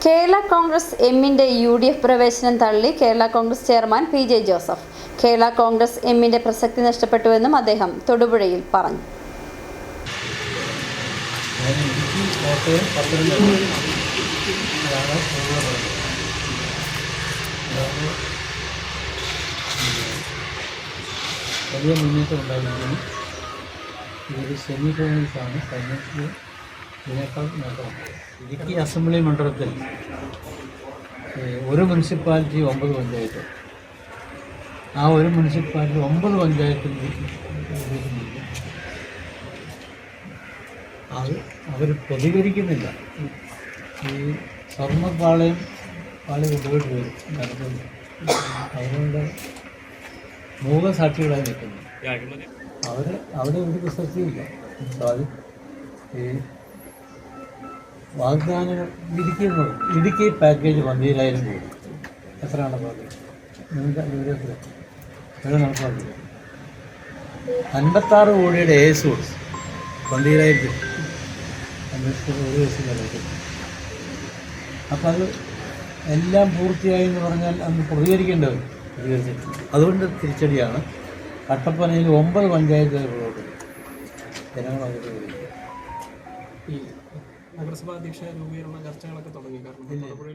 കേരള കോൺഗ്രസ് എമ്മിന്റെ UDF പ്രവേശനം തള്ളി Kerala Congress chairman PJ Joseph. Kerala Congress എമ്മിന്റെ പ്രസക്തി നഷ്ടപ്പെട്ടുവെന്നും അദ്ദേഹം തൊടുപുഴയിൽ പറഞ്ഞു. വലിയ മുന്നേറ്റം ഉണ്ടായിരുന്നു. ഇതൊരു സെമി ഫൈനൽസാണ്. ഫൈനൽസിൽ ഇതിനേക്കാൾ നേട്ടമുണ്ട്. ഇടുക്കി അസംബ്ലി മണ്ഡലത്തിൽ ഒരു മുനിസിപ്പാലിറ്റി 9 പഞ്ചായത്ത്, ആ ഒരു മുനിസിപ്പാലിറ്റി 9 പഞ്ചായത്തിൽ അത് അവർ പ്രതികരിക്കുന്നില്ല. ഈ സ്വർണ്ണപ്പാളയം കൊണ്ടുപോയിട്ട് വരും നടക്കുന്നു. അതുകൊണ്ട് മൂകസാക്ഷികളായി നിൽക്കുന്നു. അവിടെ ഒരു പ്രസക്തിയില്ല. ഈ വാഗ്ദാനങ്ങൾ ഇടുക്കി പാക്കേജ് 12,000 കോടി എത്രയാണ് പാക്കേജ്? ഇവിടെ നടപ്പാക്കില്ല. 56 കോടിയുടെ AS കൊടുത്തു. 12,000 അന്വേഷിച്ചത് ഒരു വയസ്സിൽ. അപ്പം അത് എല്ലാം പൂർത്തിയായി എന്ന് പറഞ്ഞാൽ അന്ന് പ്രതികരിക്കേണ്ടത് പ്രതികരിച്ചിട്ടുണ്ട്. അതുകൊണ്ട് തിരിച്ചടിയാണ്. കട്ടപ്പനയിൽ 9 പഞ്ചായത്തുകളോട് ജനങ്ങൾ അവരോട് ഈ നഗരസഭാ അധ്യക്ഷ രൂപീകരണ ചർച്ചകളൊക്കെ തുടങ്ങി. കാരണം